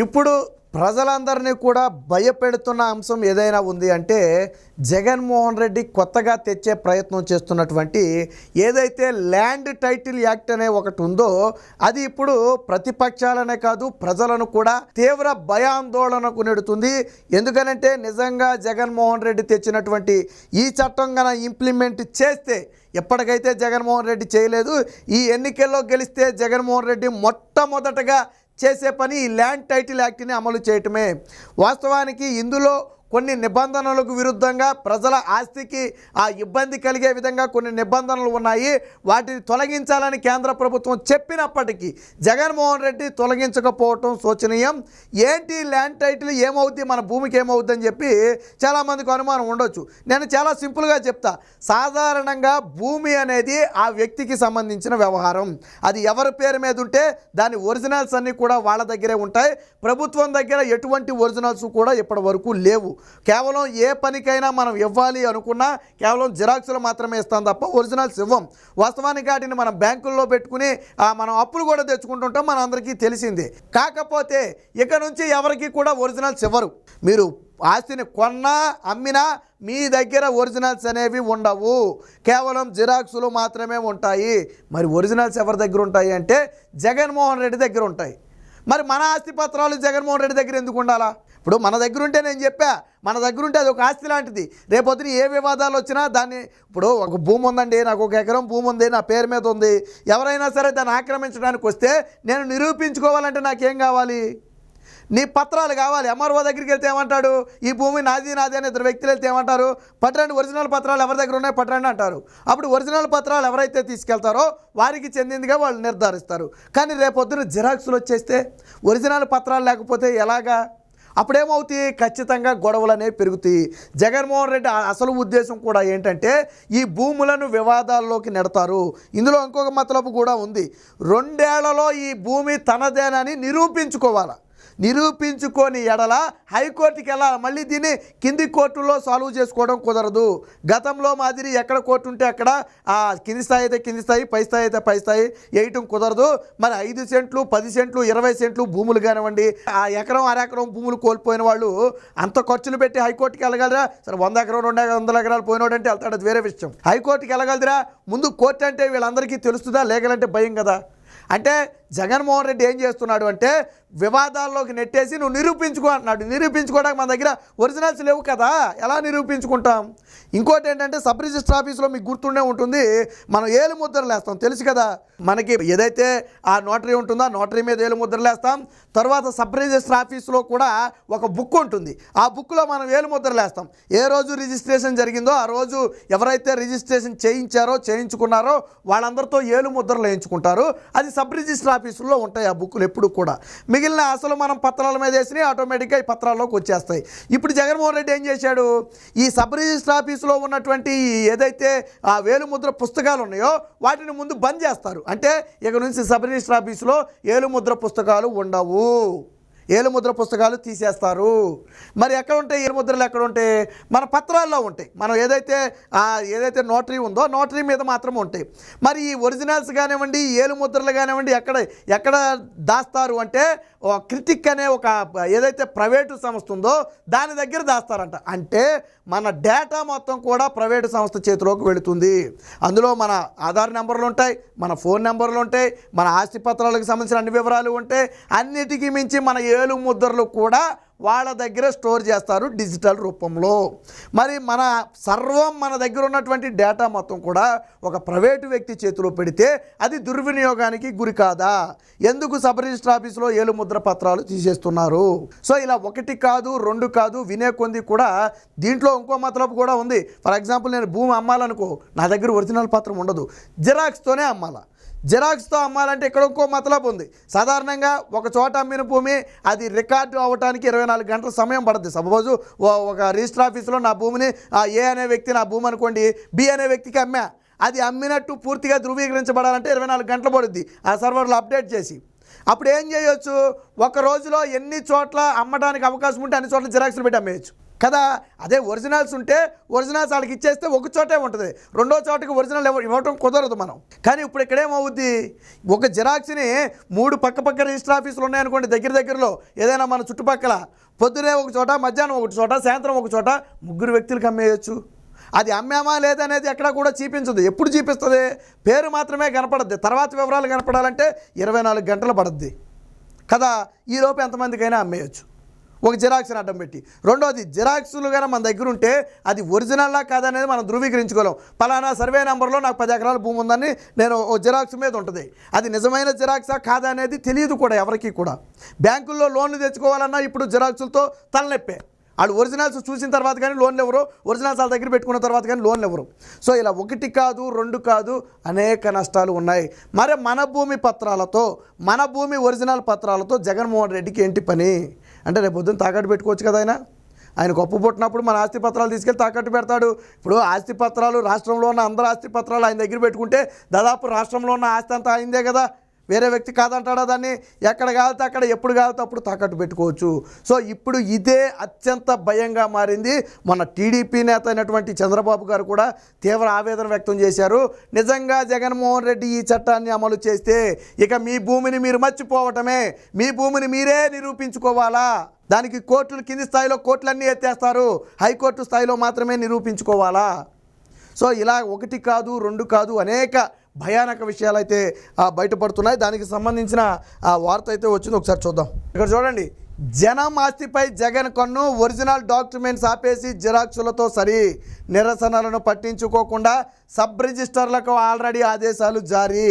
ఇప్పుడు ప్రజలందరినీ కూడా భయపెడుతున్న అంశం ఏదైనా ఉంది అంటే జగన్మోహన్ రెడ్డి కొత్తగా తెచ్చే ప్రయత్నం చేస్తున్నటువంటి ఏదైతే ల్యాండ్ టైటిల్ యాక్ట్ అనే ఒకటి ఉందో అది ఇప్పుడు ప్రతిపక్షాలనే కాదు ప్రజలను కూడా తీవ్ర భయాందోళనకు నెడుతుంది. ఎందుకనంటే నిజంగా జగన్మోహన్ రెడ్డి తెచ్చినటువంటి ఈ చట్టం గన ఇంప్లిమెంట్ చేస్తే, ఎప్పటికైతే జగన్మోహన్ రెడ్డి చేయలేదు, ఈ ఎన్నికల్లో గెలిస్తే జగన్మోహన్ రెడ్డి మొట్టమొదటగా చేసే పని ఈ ల్యాండ్ టైటిల్ యాక్ట్ని అమలు చేయటమే. వాస్తవానికి ఇందులో కొన్ని నిబంధనలకు విరుద్ధంగా ప్రజల ఆస్తికి ఇబ్బంది కలిగే విధంగా కొన్ని నిబంధనలు ఉన్నాయి. వాటిని తొలగించాలని కేంద్ర ప్రభుత్వం చెప్పినప్పటికీ జగన్మోహన్ రెడ్డి తొలగించకపోవటం శోచనీయం. ఏంటి ల్యాండ్ టైటిల్ ఏమవుద్ది, మన భూమికి ఏమవుద్ది అని చెప్పి చాలామందికి అనుమానం ఉండొచ్చు. నేను చాలా సింపుల్గా చెప్తా. సాధారణంగా భూమి అనేది ఆ వ్యక్తికి సంబంధించిన వ్యవహారం. అది ఎవరి పేరు మీద ఉంటే దాని ఒరిజినల్స్ అన్నీ కూడా వాళ్ళ దగ్గరే ఉంటాయి. ప్రభుత్వం దగ్గర ఎటువంటి ఒరిజినల్స్ కూడా ఇప్పటి వరకు లేవు. కేవలం ఏ పనికైనా మనం ఇవ్వాలి అనుకున్నా కేవలం జిరాక్స్లు మాత్రమే ఇస్తాం తప్ప ఒరిజినల్స్ ఇవ్వం. వాస్తవానికి వాటిని మనం బ్యాంకుల్లో పెట్టుకుని మనం అప్పులు కూడా తెచ్చుకుంటుంటాం, మన అందరికీ తెలిసిందే. కాకపోతే ఇక నుంచి ఎవరికి కూడా ఒరిజినల్స్ ఇవ్వరు. మీరు ఆస్తిని కొన్నా అమ్మినా మీ దగ్గర ఒరిజినల్స్ అనేవి ఉండవు, కేవలం జిరాక్సులు మాత్రమే ఉంటాయి. మరి ఒరిజినల్స్ ఎవరి దగ్గర ఉంటాయి అంటే జగన్మోహన్ రెడ్డి దగ్గర ఉంటాయి. మరి మన ఆస్తి పత్రాలు జగన్మోహన్ రెడ్డి దగ్గర ఎందుకు ఉండాలా? ఇప్పుడు మన దగ్గర ఉంటే, నేను చెప్పా, మన దగ్గర ఉంటే అది ఒక ఆస్తి లాంటిది. రేపొద్దున ఏ వివాదాలు వచ్చినా దాన్ని, ఇప్పుడు ఒక భూమి ఉందండి, నాకు 1 ఎకరం భూమి ఉంది, నా పేరు మీద ఉంది, ఎవరైనా సరే దాన్ని ఆక్రమించడానికి వస్తే నేను నిరూపించుకోవాలంటే నాకేం కావాలి? నీ పత్రాలు కావాలి. ఎంఆర్ఓ దగ్గరికి వెళ్తే ఏమంటాడు? ఈ భూమి నాది నాది అని 2 వ్యక్తులు వెళ్తే ఏమంటారు? పట్టండి, ఒరిజినల్ పత్రాలు ఎవరి దగ్గర ఉన్నాయి పట్టండి అంటారు. అప్పుడు ఒరిజినల్ పత్రాలు ఎవరైతే తీసుకెళ్తారో వారికి చెందిందిగా వాళ్ళు నిర్ధారిస్తారు. కానీ రేపొద్దున జిరాక్స్లు వచ్చేస్తే, ఒరిజినల్ పత్రాలు లేకపోతే ఎలాగా? అప్పుడేమవుతాయి? ఖచ్చితంగా గొడవలు అనేవి పెరుగుతాయి. జగన్మోహన్ రెడ్డి అసలు ఉద్దేశం కూడా ఏంటంటే ఈ భూములను వివాదాల్లోకి నెడతారు. ఇందులో ఇంకొక మతలబు కూడా ఉంది. 2 ఏళ్లలో ఈ భూమి తనదేనని నిరూపించుకోవాలి. నిరూపించుకొని ఎడల హైకోర్టుకి వెళ్ళాలి. మళ్ళీ దీన్ని కింది కోర్టులో సాల్వ్ చేసుకోవడం కుదరదు. గతంలో మాదిరి ఎక్కడ కోర్టు ఉంటే అక్కడ కింది స్థాయి అయితే కింది స్థాయి, పై స్థాయి అయితే పై స్థాయి వేయటం కుదరదు. మరి 5 సెంట్లు 10 సెంట్లు 20 సెంట్లు భూములు కానివ్వండి, ఎకరం అరెకరం భూములు కోల్పోయిన వాళ్ళు అంత ఖర్చులు పెట్టి హైకోర్టుకి వెళ్ళగలరా? సరే 100 ఎకరం 200 ఎకరాలు పోయినోడంటే వెళ్తాడు, అది వేరే విషయం. హైకోర్టుకి వెళ్ళగలదురా? ముందు కోర్టు అంటే వీళ్ళందరికీ తెలుస్తుందా? లీగల్ అంటే భయం కదా. అంటే జగన్మోహన్ రెడ్డి ఏం చేస్తున్నాడు అంటే వివాదాల్లోకి నెట్టేసి నువ్వు నిరూపించుకో అంటున్నాడు. నిరూపించుకోవడానికి మన దగ్గర ఒరిజినల్స్ లేవు కదా, ఎలా నిరూపించుకుంటాం? ఇంకోటి ఏంటంటే సబ్ రిజిస్టర్ ఆఫీస్లో మీకు గుర్తుండే ఉంటుంది, మనం ఏలు ముద్రలు వేస్తాం, తెలుసు కదా. మనకి ఏదైతే ఆ నోటరీ ఉంటుందో ఆ నోటరీ మీద ఏలు ముద్రలు వేస్తాం. తర్వాత సబ్ రిజిస్టర్ ఆఫీస్లో కూడా ఒక బుక్ ఉంటుంది. ఆ బుక్లో మనం ఏలు ముద్రలు వేస్తాం. ఏ రోజు రిజిస్ట్రేషన్ జరిగిందో ఆ రోజు ఎవరైతే రిజిస్ట్రేషన్ చేయించుకున్నారో వాళ్ళందరితో ఏలు ముద్రలు వేయించుకుంటారు. అది సబ్ రిజిస్టర్ ఆఫీసుల్లో ఉంటాయి ఆ బుక్కులు ఎప్పుడు కూడా. మిగిలిన అసలు మనం పత్రాల మీద వేసినాయి ఆటోమేటిక్గా ఈ పత్రాల్లోకి వచ్చేస్తాయి. ఇప్పుడు జగన్మోహన్ రెడ్డి ఏం చేశాడు? ఈ సబ్ రిజిస్టర్ ఆఫీసులో ఉన్నటువంటి ఏదైతే ఆ వేలుముద్ర పుస్తకాలు ఉన్నాయో వాటిని ముందు బంద్ చేస్తారు. అంటే ఇక నుంచి సబ్ రిజిస్టర్ ఆఫీసులో ఏలుముద్ర పుస్తకాలు ఉండవు, ఏలుముద్ర పుస్తకాలు తీసేస్తారు. మరి ఎక్కడ ఉంటాయి ఏలుముద్రలు? ఎక్కడ ఉంటాయి? మన పత్రాల్లో ఉంటాయి. మనం ఏదైతే నోటరీ ఉందో నోటరీ మీద మాత్రం ఉంటాయి. మరి ఈ ఒరిజినల్స్ కానివ్వండి, ఏలుముద్రలు కానివ్వండి ఎక్కడ దాస్తారు అంటే క్రిటిక్ అనే ఒక ఏదైతే ప్రైవేటు సంస్థ ఉందో దాని దగ్గర దాస్తారంట. అంటే మన డేటా మొత్తం కూడా ప్రైవేటు సంస్థ చేతిలోకి వెళుతుంది. అందులో మన ఆధార్ నెంబర్లు ఉంటాయి, మన ఫోన్ నెంబర్లు ఉంటాయి, మన ఆస్తి పత్రాలకు సంబంధించిన అన్ని వివరాలు ఉంటాయి. అన్నిటికీ మించి మన ఏలు ముద్రలు కూడా వాళ్ళ దగ్గర స్టోర్ చేస్తారు డిజిటల్ రూపంలో. మరి మన సర్వం మన దగ్గర ఉన్నటువంటి డేటా మొత్తం కూడా ఒక ప్రైవేటు వ్యక్తి చేతిలో పెడితే అది దుర్వినియోగానికి గురి కాదా? ఎందుకు సబ్ రిజిస్టర్ ఆఫీసులో ఏలుముద్ర పత్రాలు తీసేస్తున్నారు? సో ఇలా 1 కాదు 2 కాదు, వినే కొంది కూడా దీంట్లో ఇంకో మతలబు కూడా ఉంది. ఫర్ ఎగ్జాంపుల్ నేను భూమి అమ్మాలనుకో, నా దగ్గర ఒరిజినల్ పత్రం ఉండదు, జిరాక్స్తోనే అమ్మాలా. జిరాక్స్తో అమ్మాలంటే ఇక్కడ ఇంకో మతలబు ఉంది. సాధారణంగా ఒక చోట అమ్మిన భూమి అది రికార్డు అవ్వడానికి 24 గంటల సమయం పడుతుంది. సపోజు ఒక రిజిస్టర్ ఆఫీసులో నా భూమిని ఏ అనే వ్యక్తి నా భూమి అనుకోండి బి అనే వ్యక్తికి అమ్మా, అది అమ్మినట్టు పూర్తిగా ధృవీకరించబడాలంటే 24 గంటలు పడుద్ది ఆ సర్వర్లో అప్డేట్ చేసి. అప్పుడు ఏం చేయొచ్చు? ఒక రోజులో ఎన్ని చోట్ల అమ్మడానికి అవకాశం ఉంటే అన్ని చోట్ల జిరాక్స్లు పెట్టి అమ్మేయచ్చు. కదా. అదే ఒరిజినల్స్ ఉంటే ఒరిజినల్స్ వాళ్ళకి ఇచ్చేస్తే ఒక చోటే ఉంటుంది, రెండో చోటకి ఒరిజినల్ ఇవ్వటం కుదరదు మనం. కానీ ఇప్పుడు ఇక్కడేమవుద్ది, ఒక జిరాక్స్ని 3 పక్క రిజిస్టర్ ఆఫీసులు ఉన్నాయనుకోండి దగ్గరలో ఏదైనా మన చుట్టుపక్కల, పొద్దునే ఒక చోట, మధ్యాహ్నం ఒక చోట, సాయంత్రం ఒక చోట 3 వ్యక్తులకు అమ్మేయచ్చు. అది అమ్మామా లేదనేది ఎక్కడ కూడా చూపించదు. ఎప్పుడు చూపిస్తుంది, పేరు మాత్రమే కనపడద్ది, తర్వాత వివరాలు కనపడాలంటే 24 గంటలు పడుద్ది కదా. ఈలోపు ఎంతమందికైనా అమ్మేయచ్చు ఒక జిరాక్స్ని అడ్డం పెట్టి. రెండోది, జిరాక్సులు కానీ మన దగ్గర ఉంటే అది ఒరిజినల్లా కాదనేది మనం ధృవీకరించుకోలేం. పలానా సర్వే నెంబర్లో నాకు 10 ఎకరాల భూమి ఉందని నేను ఓ జిరాక్స్ మీద ఉంటుంది, అది నిజమైన జిరాక్సా కాదా అనేది తెలియదు కూడా ఎవరికి కూడా. బ్యాంకుల్లో లోన్లు తెచ్చుకోవాలన్నా ఇప్పుడు జిరాక్సులతో తలనొప్పే. వాళ్ళు ఒరిజినల్స్ చూసిన తర్వాత కానీ లోన్లు ఎవరు, ఒరిజినల్స్ వాళ్ళ దగ్గర పెట్టుకున్న తర్వాత కానీ లోన్లు ఎవరు. సో ఇలా 1 కాదు 2 కాదు అనేక నష్టాలు ఉన్నాయి. మరి మన భూమి పత్రాలతో, మన భూమి ఒరిజినల్ పత్రాలతో జగన్మోహన్ రెడ్డికి ఏంటి పని అంటే, రేపు పొద్దున్న తాకట్టు పెట్టుకోవచ్చు కదా. ఆయన గొప్ప పుట్టినప్పుడు మన ఆస్తి పత్రాలు తీసుకెళ్ళి తాకట్టు పెడతాడు. ఇప్పుడు ఆస్తి పత్రాలు, రాష్ట్రంలో ఉన్న అందరు ఆస్తి పత్రాలు ఆయన దగ్గర పెట్టుకుంటే దాదాపు రాష్ట్రంలో ఉన్న ఆస్తి అంతా అయిందే కదా. వేరే వ్యక్తి కాదంటాడా దాన్ని? ఎక్కడ కావాలితే అక్కడ, ఎప్పుడు కావాలితే అప్పుడు తాకట్టు పెట్టుకోవచ్చు. సో ఇప్పుడు ఇదే అత్యంత భయంగా మారింది. మన టీడీపీ నేత అయినటువంటి చంద్రబాబు గారు కూడా తీవ్ర ఆవేదన వ్యక్తం చేశారు. నిజంగా జగన్మోహన్ రెడ్డి ఈ చట్టాన్ని అమలు చేస్తే ఇక మీ భూమిని మీరు మర్చిపోవటమే, మీ భూమిని మీరే నిరూపించుకోవాలా. దానికి కోర్టులు, కింది స్థాయిలో కోర్టులన్నీ ఎత్తేస్తారు, హైకోర్టు స్థాయిలో మాత్రమే నిరూపించుకోవాలా. సో ఇలా 1 కాదు 2 కాదు అనేక భయానక విషయాలు అయితే బయటపడుతున్నాయి. దానికి సంబంధించిన వార్త అయితే వచ్చింది, ఒకసారి చూద్దాం. ఇక్కడ చూడండి, జనం ఆస్తిపై జగన్ కన్ను, ఒరిజినల్ డాక్యుమెంట్స్ ఆపేసి జిరాక్సులతో సరి, నిరసనలను పట్టించుకోకుండా సబ్ రిజిస్టర్లకు ఆల్రెడీ ఆదేశాలు జారీ.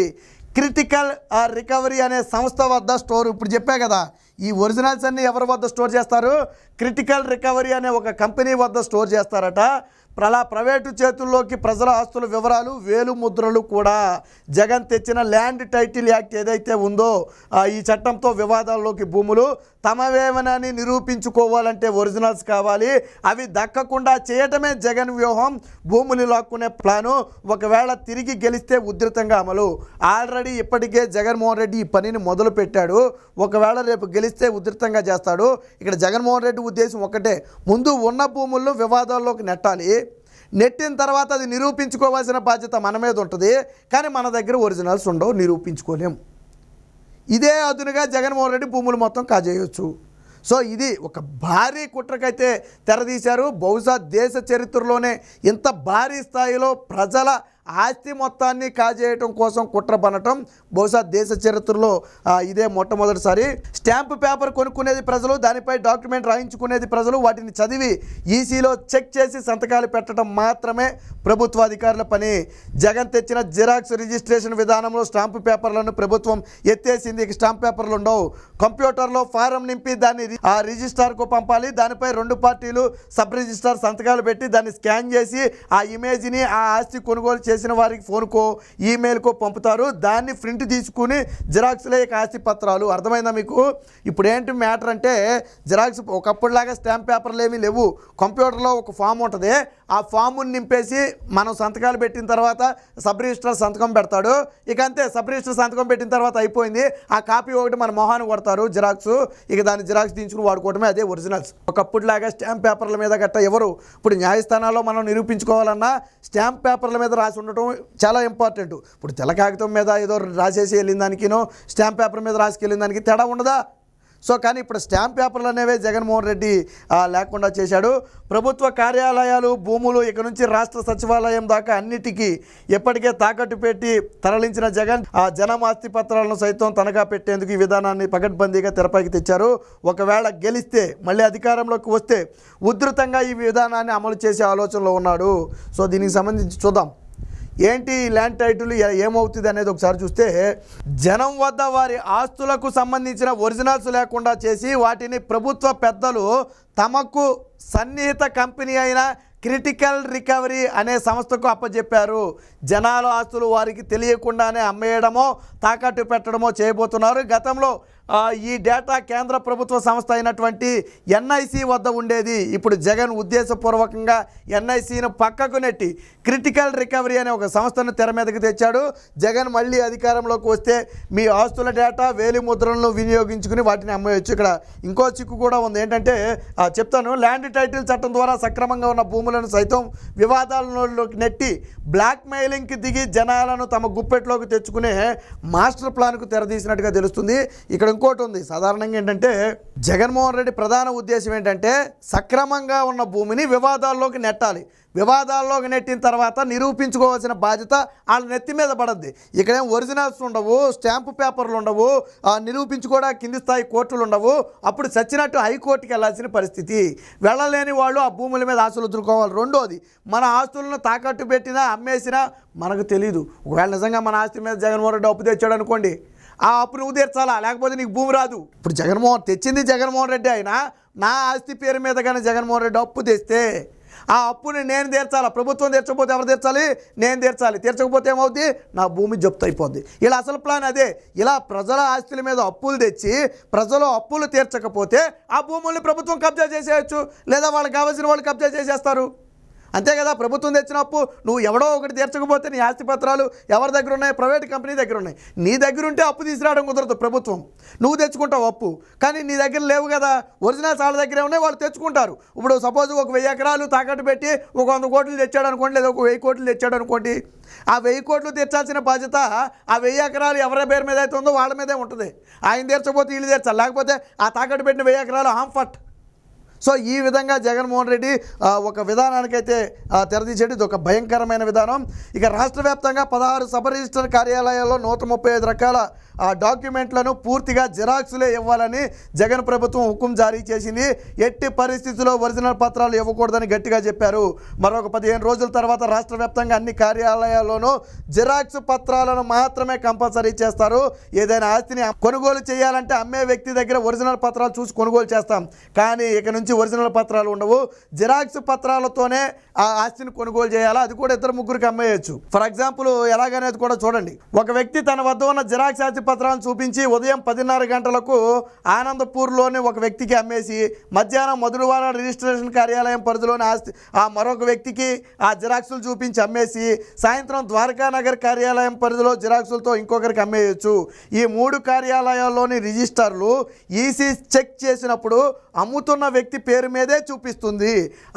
క్రిటికల్ రికవరీ అనే సంస్థ వద్ద స్టోర్, ఇప్పుడు చెప్పా కదా ఈ ఒరిజినల్స్ అన్నీ ఎవరి వద్ద స్టోర్ చేస్తారు, క్రిటికల్ రికవరీ అనే ఒక కంపెనీ వద్ద స్టోర్ చేస్తారట. అలా ప్రైవేటు చేతుల్లోకి ప్రజల ఆస్తుల వివరాలు, వేలు ముద్రలు కూడా జగన్ తెచ్చిన ల్యాండ్ టైటిల్ యాక్ట్ ఏదైతే ఉందో ఈ చట్టంతో వివాదాల్లోకి భూములు తమవేమనని నిరూపించుకోవాలంటే ఒరిజినల్స్ కావాలి. అవి దక్కకుండా చేయటమే జగన్ వ్యూహం. భూములు లాక్కునే ప్లాను ఒకవేళ తిరిగి గెలిస్తే ఉధృతంగా అమలు. ఆల్రెడీ ఇప్పటికే జగన్మోహన్ రెడ్డి ఈ పనిని మొదలు పెట్టాడు. ఒకవేళ రేపు గెలిస్తే ఉధృతంగా చేస్తాడు. ఇక్కడ జగన్మోహన్ రెడ్డి ఉద్దేశం ఒకటే, ముందు ఉన్న భూములను వివాదాల్లోకి నెట్టాలి. నెట్టిన తర్వాత అది నిరూపించుకోవాల్సిన బాధ్యత మన మీద ఉంటుంది. కానీ మన దగ్గర ఒరిజినల్స్ ఉండవు, నిరూపించుకోలేం. ఇదే అదునుగా జగన్మోహన్ రెడ్డి భూములు మొత్తం కాజేయవచ్చు. సో ఇది ఒక భారీ కుట్రకైతే తెరదీశారు. బహుశా దేశ చరిత్రలోనే ఇంత భారీ స్థాయిలో ప్రజల ఆస్తి మొత్తాన్ని కాజేయటం కోసం కుట్ర పనటం బహుశా దేశ చరిత్రలో ఇదే మొట్టమొదటిసారి. స్టాంపు పేపర్ కొనుక్కునేది ప్రజలు, దానిపై డాక్యుమెంట్ రాయించుకునేది ప్రజలు, వాటిని చదివి ఈసీలో చెక్ చేసి సంతకాలు పెట్టడం మాత్రమే ప్రభుత్వ అధికారుల పని. జగన్ తెచ్చిన జిరాక్స్ రిజిస్ట్రేషన్ విధానంలో స్టాంపు పేపర్లను ప్రభుత్వం ఎత్తేసింది. ఇక స్టాంప్ పేపర్లు ఉండవు. కంప్యూటర్లో ఫారం నింపి దాన్ని ఆ రిజిస్ట్రార్కు పంపాలి. దానిపై 2 పార్టీలు సబ్ రిజిస్ట్రార్ సంతకాలు పెట్టి దాన్ని స్కాన్ చేసి ఆ ఇమేజ్ని ఆ ఆస్తి కొనుగోలు చేసిన వారికి ఫోన్కో ఈమెయిల్కో పంపుతారు. దాన్ని ప్రింట్ తీసుకుని జిరాక్స్లే ఆస్తి పత్రాలు. అర్థమైందా మీకు? ఇప్పుడు ఏంటి మ్యాటర్ అంటే, జిరాక్స్ ఒకప్పుడులాగా స్టాంప్ పేపర్లు ఏమీ లేవు. కంప్యూటర్లో ఒక ఫామ్ ఉంటుంది, ఆ ఫామ్ని నింపేసి మనం సంతకాలు పెట్టిన తర్వాత సబ్ రిజిస్ట్రార్ సంతకం పెడతాడు. ఇక అంతే, సబ్ రిజిస్ట్రార్ సంతకం పెట్టిన తర్వాత అయిపోయింది. ఆ కాపీ ఒకటి మన మొహాన్ని కొడతారు జిరాక్స్. ఇక దాన్ని జిరాక్స్ దించుకుని వాడుకోవడమే అదే ఒరిజినల్స్. ఒకప్పుడులాగా స్టాంప్ పేపర్ల మీద గట్ట ఎవరు ఇప్పుడు న్యాయస్థానాల్లో మనం నిరూపించుకోవాలన్నా స్టాంప్ పేపర్ల మీద రాసి ఉండటం చాలా ఇంపార్టెంట్. ఇప్పుడు తెల్ల కాగితం మీద ఏదో రాసేసి వెళ్ళిన దానికినో స్టాంప్ పేపర్ మీద రాసుకెళ్ళిన దానికి తేడా ఉండదా? సో కానీ ఇప్పుడు స్టాంప్ పేపర్లు అనేవే జగన్మోహన్ రెడ్డి లేకుండా చేశాడు. ప్రభుత్వ కార్యాలయాలు, భూములు ఇక నుంచి రాష్ట్ర సచివాలయం దాకా అన్నిటికీ ఎప్పటికే తాకట్టు పెట్టి తరలించిన జగన్ జనం ఆస్తి పత్రాలను సైతం తనఖా పెట్టేందుకు ఈ విధానాన్ని పకడ్బందీగా తెరపైకి తెచ్చారు. ఒకవేళ గెలిస్తే, మళ్ళీ అధికారంలోకి వస్తే ఉధృతంగా ఈ విధానాన్ని అమలు చేసే ఆలోచనలో ఉన్నాడు. సో దీనికి సంబంధించి చూద్దాం ఏంటి ల్యాండ్ టైటిల్ ఏమవుతుంది అనేది ఒకసారి చూస్తే, జనం వద్ద వారి ఆస్తులకు సంబంధించిన ఒరిజినల్స్ లేకుండా చేసి వాటిని ప్రభుత్వ పెద్దలు తమకు సన్నిహిత కంపెనీ అయిన క్రిటికల్ రికవరీ అనే సంస్థకు అప్పచెప్పారు. జనాల ఆస్తులు వారికి తెలియకుండానే అమ్మేయడమో తాకట్టు పెట్టడమో చేయబోతున్నారు. గతంలో ఈ డేటా కేంద్ర ప్రభుత్వ సంస్థ అయినటువంటి ఎన్ఐసి వద్ద ఉండేది. ఇప్పుడు జగన్ ఉద్దేశపూర్వకంగా ఎన్ఐసిను పక్కకు నెట్టి క్రిటికల్ రికవరీ అనే ఒక సంస్థను తెర మీదకి తెచ్చాడు. జగన్ మళ్ళీ అధికారంలోకి వస్తే మీ ఆస్తుల డేటా వేలిముద్రలను వినియోగించుకుని వాటిని అమ్మేయచ్చు. ఇక్కడ ఇంకో చిక్కు కూడా ఉంది. ఏంటంటే చెప్తాను. ల్యాండ్ టైటిల్ చట్టం ద్వారా సక్రమంగా ఉన్న భూములను సైతం వివాదాలలోకి నెట్టి బ్లాక్ మెయిలింగ్కి దిగి జనాలను తమ గుప్పెట్లోకి తెచ్చుకునే మాస్టర్ ప్లాన్కు తెరదీసినట్టుగా తెలుస్తుంది. ఇక్కడ ఇంకోటి ఉంది. సాధారణంగా ఏంటంటే జగన్మోహన్ రెడ్డి ప్రధాన ఉద్దేశం ఏంటంటే సక్రమంగా ఉన్న భూమిని వివాదాల్లోకి నెట్టాలి. వివాదాల్లోకి నెట్టిన తర్వాత నిరూపించుకోవాల్సిన బాధ్యత వాళ్ళ నెత్తి మీద పడద్ది. ఇక్కడేం ఒరిజినల్స్ ఉండవు, స్టాంపు పేపర్లు ఉండవు, నిరూపించుకోవడానికి కింది స్థాయి కోర్టులు ఉండవు. అప్పుడు చచ్చినట్టు హైకోర్టుకి వెళ్ళాల్సిన పరిస్థితి. వెళ్ళలేని వాళ్ళు ఆ భూముల మీద ఆస్తులు వదులుకోవాలి. రెండోది, మన ఆస్తులను తాకట్టు పెట్టినా అమ్మేసినా మనకు తెలీదు. ఒకవేళ నిజంగా మన ఆస్తి మీద జగన్మోహన్ రెడ్డి అప్పు తెచ్చాడు అనుకోండి, ఆ అప్పు నువ్వు తీర్చాలా, లేకపోతే నీకు భూమి రాదు. ఇప్పుడు తెచ్చింది జగన్మోహన్ రెడ్డి అయినా నా ఆస్తి పేరు మీద కానీ జగన్మోహన్ రెడ్డి అప్పు తెస్తే ఆ అప్పుని నేను తీర్చాలా. ప్రభుత్వం తీర్చకపోతే ఎవరు తీర్చాలి? నేను తీర్చాలి. తీర్చకపోతే ఏమవుద్ది? నా భూమి జప్తు అయిపోద్ది. ఇలా అసలు ప్లాన్ అదే. ఇలా ప్రజల ఆస్తుల మీద అప్పులు తెచ్చి ప్రజలు అప్పులు తీర్చకపోతే ఆ భూముల్ని ప్రభుత్వం కబ్జా చేసేయచ్చు, లేదా వాళ్ళకి కావాల్సిన వాళ్ళు కబ్జా చేసేస్తారు. అంతే కదా. ప్రభుత్వం తెచ్చిన అప్పు నువ్వు ఎవడో ఒకటి తీర్చకపోతే నీ ఆస్తి పత్రాలు ఎవరి దగ్గర ఉన్నాయి? ప్రైవేట్ కంపెనీ దగ్గర ఉన్నాయి. నీ దగ్గర ఉంటే అప్పు తీసుకురావడం కుదరదు. ప్రభుత్వం నువ్వు తెచ్చుకుంటావు అప్పు, కానీ నీ దగ్గర లేవు కదా. ఒరిజినల్స్ వాళ్ళ దగ్గరే ఉన్నాయి, వాళ్ళు తెచ్చుకుంటారు. ఇప్పుడు సపోజ్ ఒక 1000 ఎకరాలు తాకట్టు పెట్టి ఒక 100 కోట్లు తెచ్చాడు అనుకోండి, లేదా ఒక 1000 కోట్లు తెచ్చాడు అనుకోండి. ఆ 1000 కోట్లు తీర్చాల్సిన బాధ్యత ఆ 1000 ఎకరాలు ఎవరి పేరు మీద అయితే ఉందో వాళ్ళ మీదే ఉంటుంది. ఆయన తీర్చకపోతే వీళ్ళు తీర్చాలి, లేకపోతే ఆ తాకట్టు పెట్టిన 1000 ఎకరాలు హాంఫట్. సో ఈ విధంగా జగన్మోహన్ రెడ్డి ఒక విధానానికైతే తెరదీసేది. ఇది ఒక భయంకరమైన విధానం. ఇక రాష్ట్ర వ్యాప్తంగా 16 సబ్ రిజిస్టర్ కార్యాలయాల్లో 135 రకాల డాక్యుమెంట్లను పూర్తిగా జిరాక్స్లే ఇవ్వాలని జగన్ ప్రభుత్వం హుకుం జారీ చేసింది. ఎట్టి పరిస్థితుల్లో ఒరిజినల్ పత్రాలు ఇవ్వకూడదని గట్టిగా చెప్పారు. మరొక 15 రోజుల తర్వాత రాష్ట్ర వ్యాప్తంగా అన్ని కార్యాలయాల్లోనూ జిరాక్స్ పత్రాలను మాత్రమే కంపల్సరీ చేస్తారు. ఏదైనా ఆస్తిని కొనుగోలు చేయాలంటే అమ్మే వ్యక్తి దగ్గర ఒరిజినల్ పత్రాలు చూసి కొనుగోలు చేస్తాం, కానీ ఇక నుంచి ఒరిజినల్ పత్రాలు ఉండవు. జిరాక్స్ పత్రాలతోనే ఆ ఆస్తిని కొనుగోలు చేయాలా. అది కూడా 2-3కి అమ్మేయచ్చు. ఫర్ ఎగ్జాంపుల్ ఎలాగనేది కూడా చూడండి. ఒక వ్యక్తి తన వద్ద ఉన్న జిరాక్స్ ఆస్తి పత్రాలను చూపించి ఉదయం 10:30 గంటలకు ఆనందపూర్లోని ఒక వ్యక్తికి అమ్మేసి మధ్యాహ్నం మధురవాడ రిజిస్ట్రేషన్ కార్యాలయం పరిధిలోని ఆస్తి మరొక వ్యక్తికి ఆ జిరాక్సులు చూపించి అమ్మేసి సాయంత్రం ద్వారకానగర్ కార్యాలయం పరిధిలో జిరాక్సులతో ఇంకొకరికి అమ్మేయచ్చు. ఈ 3 కార్యాలయాల్లోని రిజిస్టర్లు ఈసీ చెక్ చేసినప్పుడు అమ్ముతున్న వ్యక్తి పేరు మీదే చూపిస్తుంది.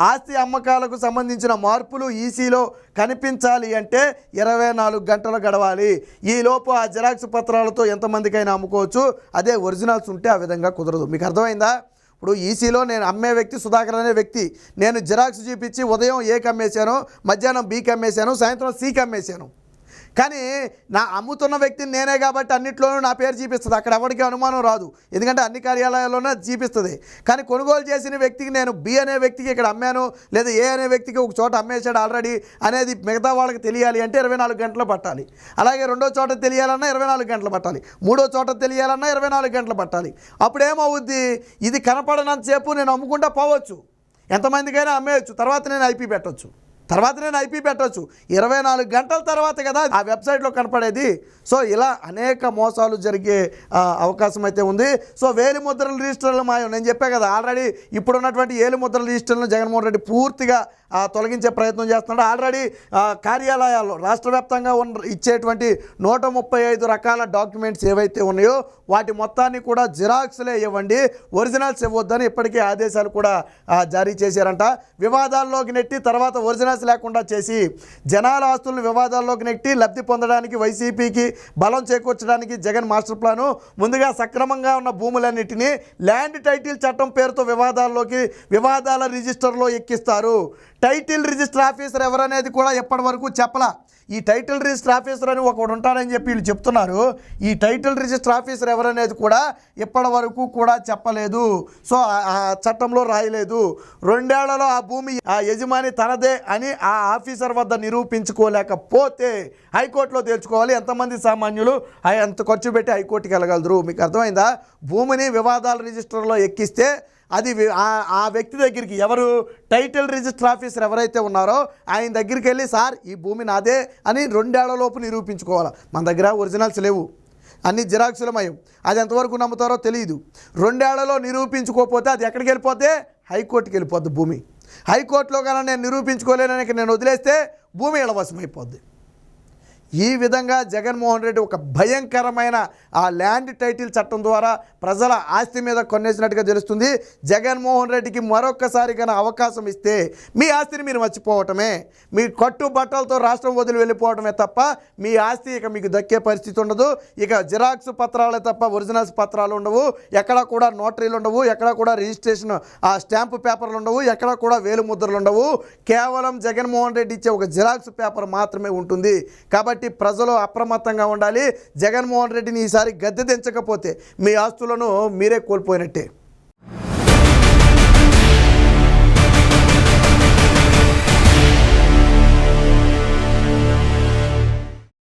ఆస్తి అమ్మకాలకు సంబంధించిన మార్పులు ఈసీలో కనిపించాలి అంటే 24 గంటలు గడవాలి. ఈలోపు ఆ జిరాక్స్ పత్రాలతో ఎంతమందికైనా అమ్ముకోవచ్చు. అదే ఒరిజినల్స్ ఉంటే ఆ విధంగా కుదరదు. మీకు అర్థమైందా? ఇప్పుడు ఈసీలో నేను అమ్మే వ్యక్తి సుధాకర్ అనే వ్యక్తి, నేను జిరాక్స్ చూపించి ఉదయం ఏకి అమ్మేశాను, మధ్యాహ్నం బీకి అమ్మేశాను, సాయంత్రం సికి అమ్మేశాను. కానీ నా అమ్ముతున్న వ్యక్తిని నేనే కాబట్టి అన్నిట్లోనూ నా పేరు చూపిస్తుంది. అక్కడ ఎవరికి అనుమానం రాదు, ఎందుకంటే అన్ని కార్యాలయాల్లోనే చూపిస్తుంది. కానీ కొనుగోలు చేసిన వ్యక్తికి నేను బి అనే వ్యక్తికి ఇక్కడ అమ్మాను, లేదా ఏ అనే వ్యక్తికి ఒక చోట అమ్మేశాడు ఆల్రెడీ అనేది మిగతా వాళ్ళకి తెలియాలి అంటే 24 గంటలు పట్టాలి. అలాగే రెండో చోట తెలియాలన్నా 24 గంటలు పట్టాలి. మూడో చోట తెలియాలన్నా 24 గంటలు పట్టాలి. అప్పుడు ఏమవుద్ది? ఇది కనపడనంతసేపు నేను అమ్ముకుంటా పోవచ్చు, ఎంతమందికైనా అమ్మేయచ్చు, తర్వాత నేను ఐపీ పెట్టవచ్చు. 24 గంటల తర్వాత కదా ఆ వెబ్సైట్లో కనపడేది. సో ఇలా అనేక మోసాలు జరిగే అవకాశం అయితే ఉంది. సో వేలిముద్రల రిజిస్టర్లు మాయం. నేను చెప్పా కదా ఆల్రెడీ ఇప్పుడున్నటువంటి ఏలిముద్రల రిజిస్టర్లను జగన్మోహన్ రెడ్డి పూర్తిగా తొలగించే ప్రయత్నం చేస్తున్నాడు. ఆల్రెడీ కార్యాలయాల్లో రాష్ట్ర వ్యాప్తంగా ఇచ్చేటువంటి 135 రకాల డాక్యుమెంట్స్ ఏవైతే ఉన్నాయో వాటి మొత్తాన్ని కూడా జిరాక్స్లే ఇవ్వండి, ఒరిజినల్స్ ఇవ్వద్దని ఇప్పటికే ఆదేశాలు కూడా జారీ చేశారంట. వివాదాల్లోకి నెట్టి తర్వాత ఒరిజినల్స్ లేకుండా చేసి జనాల ఆస్తులను వివాదాల్లోకి నెట్టి లబ్ధి పొందడానికి వైసీపీకి బలం చేకూర్చడానికి జగన్ మాస్టర్ ప్లాను. ముందుగా సక్రమంగా ఉన్న భూములన్నిటినీ ల్యాండ్ టైటిల్ చట్టం పేరుతో వివాదాల రిజిస్టర్లో ఎక్కిస్తారు. టైటిల్ రిజిస్టర్ ఆఫీసర్ ఎవరనేది కూడా ఎప్పటి వరకు చెప్పలా. ఈ టైటిల్ రిజిస్టర్ ఆఫీసర్ అని ఒకడు ఉంటాడని చెప్పి వీళ్ళు చెప్తున్నారు. ఈ టైటిల్ రిజిస్టర్ ఆఫీసర్ ఎవరనేది కూడా ఇప్పటి వరకు కూడా చెప్పలేదు. సో ఆ చట్టంలో రాయలేదు. 2 ఏళ్లలో ఆ భూమి ఆ యజమాని తనదే అని ఆ ఆఫీసర్ వద్ద నిరూపించుకోలేకపోతే హైకోర్టులో తేల్చుకోవాలి. ఎంతమంది సామాన్యులు ఎంత ఖర్చు పెట్టి హైకోర్టుకి వెళ్ళగలరు? మీకు అర్థమైందా? భూమిని వివాదాల రిజిస్టర్లో ఎక్కిస్తే అది ఆ వ్యక్తి దగ్గరికి ఎవరు టైటిల్ రిజిస్టర్ ఆఫీసర్ ఎవరైతే ఉన్నారో ఆయన దగ్గరికి వెళ్ళి సార్ ఈ భూమి నాదే అని 2 ఏళ్లలోపు నిరూపించుకోవాలి. మన దగ్గర ఒరిజినల్స్ లేవు. అన్ని జిరాక్సులమయం. అది ఎంతవరకు నమ్ముతారో తెలియదు. 2 ఏళ్లలో నిరూపించుకోకపోతే అది ఎక్కడికి వెళ్ళిపోతే హైకోర్టుకి వెళ్ళిపోద్ది భూమి. హైకోర్టులో కన్నా నేను నిరూపించుకోలేనని నేను వదిలేస్తే భూమి ఇళ్లవశమైపోద్ది. ఈ విధంగా జగన్మోహన్ రెడ్డి ఒక భయంకరమైన ఆ ల్యాండ్ టైటిల్ చట్టం ద్వారా ప్రజల ఆస్తి మీద కొనేసినట్టుగా తెలుస్తుంది. జగన్మోహన్ రెడ్డికి మరొక్కసారి కన్నా అవకాశం ఇస్తే మీ ఆస్తిని మీరు మర్చిపోవటమే, మీ కట్టుబట్టలతో రాష్ట్రం వదిలి వెళ్ళిపోవటమే తప్ప మీ ఆస్తి ఇక మీకు దక్కే పరిస్థితి ఉండదు. ఇక జిరాక్స్ పత్రాలే తప్ప ఒరిజినల్స్ పత్రాలు ఉండవు, ఎక్కడ కూడా నోటరీలు ఉండవు, ఎక్కడ కూడా రిజిస్ట్రేషన్ ఆ స్టాంపు పేపర్లు ఉండవు, ఎక్కడ కూడా వేలు ముద్రలు ఉండవు. కేవలం జగన్మోహన్ రెడ్డి ఇచ్చే ఒక జిరాక్స్ పేపర్ మాత్రమే ఉంటుంది. కాబట్టి ప్రజలు అప్రమత్తంగా ఉండాలి. జగన్మోహన్ రెడ్డిని ఈసారి గద్దె దించకపోతే మీ ఆస్తులను మీరే కోల్పోయినట్టే.